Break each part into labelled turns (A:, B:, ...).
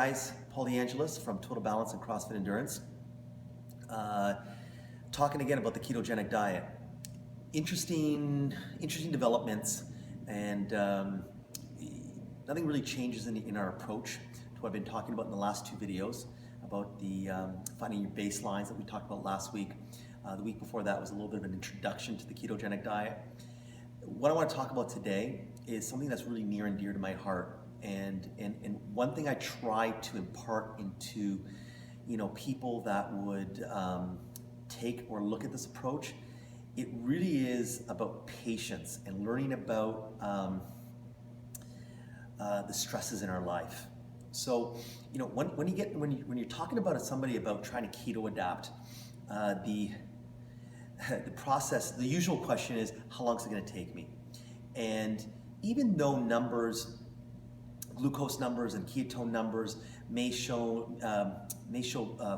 A: Guys, Paul DeAngelis from Total Balance and CrossFit Endurance. Talking again about the ketogenic diet. Interesting developments, and nothing really changes in our approach to what I've been talking about in the last two videos about the finding your baselines that we talked about last week. The week before that was a little bit of an introduction to the ketogenic diet. What I want to talk about today is something that's really near and dear to my heart. And one thing I try to impart into people that would take or look at this approach, it really is about patience and learning about the stresses in our life. So when you're talking about somebody about trying to keto adapt, the process, the usual question is, how long is it going to take me? And even though glucose numbers and ketone numbers may show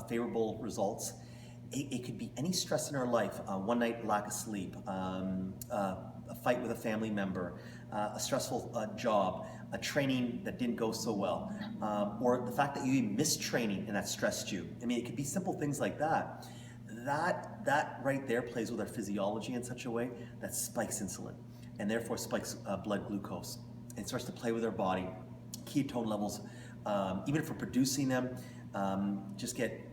A: favorable results, it could be any stress in our life, one night lack of sleep, a fight with a family member, a stressful job, a training that didn't go so well, or the fact that you even missed training and that stressed you. I mean, it could be simple things like that. That right there plays with our physiology in such a way that spikes insulin and therefore spikes blood glucose and starts to play with our body. Ketone levels, even if we're producing them,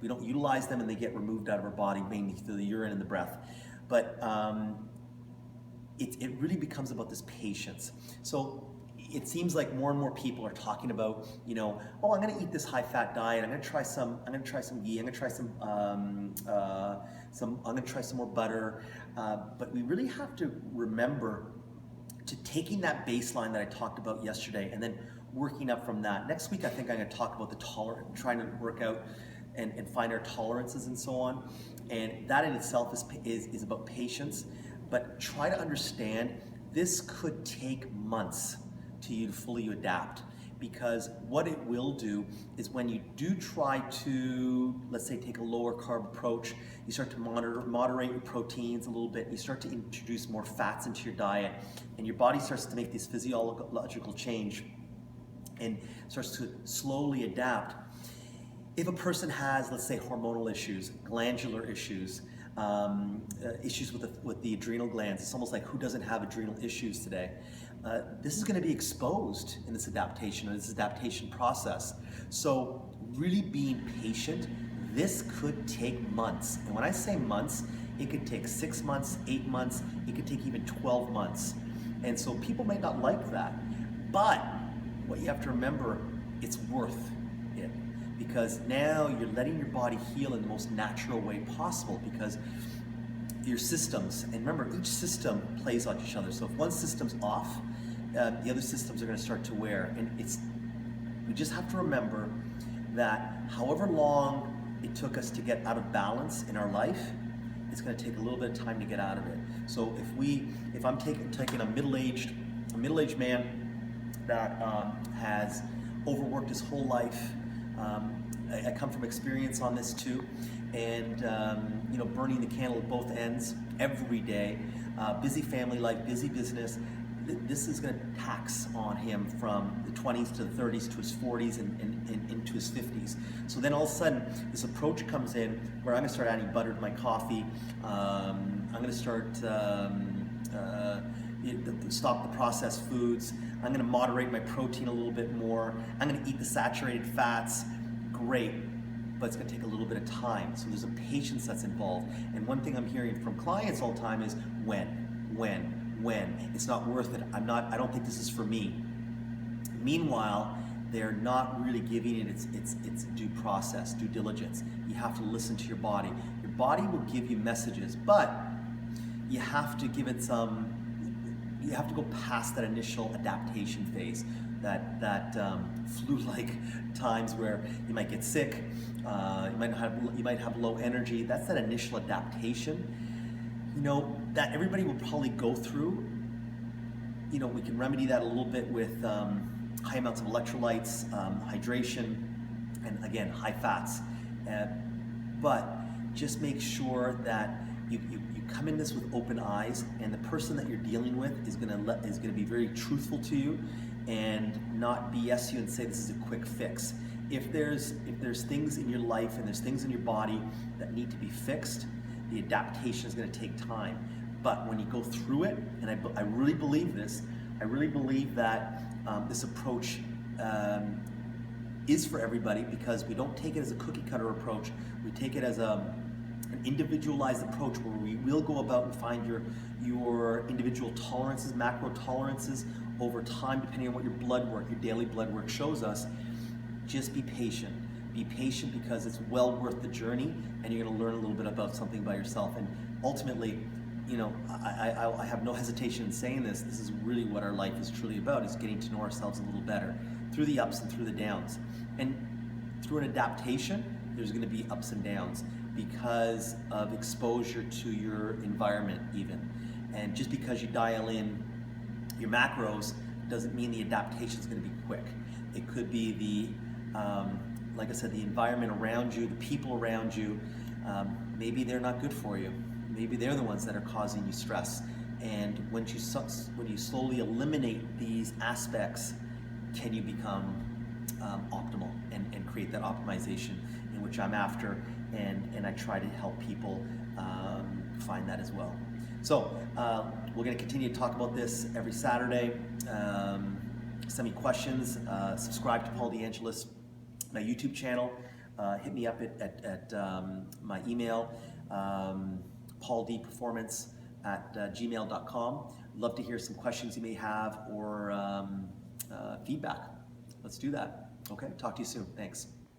A: we don't utilize them and they get removed out of our body, mainly through the urine and the breath. But it really becomes about this patience. So it seems like more and more people are talking about, oh, I'm going to eat this high-fat diet. I'm going to try some ghee. I'm going to try I'm going to try some more butter. But we really have to remember to taking that baseline that I talked about yesterday and then working up from that. Next week, I think I'm going to talk about trying to work out and find our tolerances and so on. And that in itself is about patience. But try to understand this could take months to you to fully adapt, because what it will do is when you do try to, let's say, take a lower carb approach, you start to moderate your proteins a little bit, you start to introduce more fats into your diet, and your body starts to make this physiological change and starts to slowly adapt. If a person has, let's say, hormonal issues, glandular issues, issues with the adrenal glands, it's almost like who doesn't have adrenal issues today? This is going to be exposed in this adaptation process. So really being patient, this could take months. And when I say months, it could take 6 months, 8 months, it could take even 12 months. And so people may not like that, but what you have to remember, it's worth it, because now you're letting your body heal in the most natural way possible, because your systems, and remember, each system plays on each other. So if one system's off, the other systems are going to start to wear. And we just have to remember that however long it took us to get out of balance in our life, it's going to take a little bit of time to get out of it. So if I'm taking a middle-aged man that has overworked his whole life, I come from experience on this too, and burning the candle at both ends every day, busy family life, busy business. This is going to tax on him from the 20s to the 30s to his 40s and into his 50s. So then all of a sudden, this approach comes in where I'm going to start adding butter to my coffee. I'm going to start stop the processed foods. I'm going to moderate my protein a little bit more. I'm going to eat the saturated fats. Great, but it's going to take a little bit of time. So there's a patience that's involved. And one thing I'm hearing from clients all the time is when. It's not worth it. I don't think this is for me. Meanwhile, they're not really giving it its due process, due diligence. You have to listen to your body. Your body will give you messages, but you have to give it you have to go past that initial adaptation phase, that flu-like times where you might get sick, you might have low energy. That's that initial adaptation, that everybody will probably go through. We can remedy that a little bit with high amounts of electrolytes, hydration, and again, high fats. But just make sure that you come in this with open eyes, and the person that you're dealing with is gonna be very truthful to you and not BS you and say this is a quick fix. if there's things in your life and there's things in your body that need to be fixed, the adaptation is going to take time. But when you go through it, and I really believe this, I really believe that this approach is for everybody, because we don't take it as a cookie cutter approach. We take it as an individualized approach where we will go about and find your individual tolerances, macro tolerances over time, depending on what your blood work, your daily blood work shows us. Just be patient. Be patient, because it's well worth the journey, and you're going to learn a little bit about something by yourself. And ultimately, you know, I have no hesitation in saying this. This is really what our life is truly about, is getting to know ourselves a little better through the ups and through the downs. And through an adaptation, there's going to be ups and downs because of exposure to your environment even. And just because you dial in your macros doesn't mean the adaptation is going to be quick. It could be the, like I said, the environment around you, the people around you, maybe they're not good for you. Maybe they're the ones that are causing you stress. And when you slowly eliminate these aspects, can you become optimal and create that optimization, in which I'm after, and I try to help people find that as well. So we're going to continue to talk about this every Saturday. Send me questions. Subscribe to Paul DeAngelis, my YouTube channel. Hit me up at my email, pauldperformance@gmail.com. Love to hear some questions you may have, or feedback. Let's do that. Okay, talk to you soon. Thanks.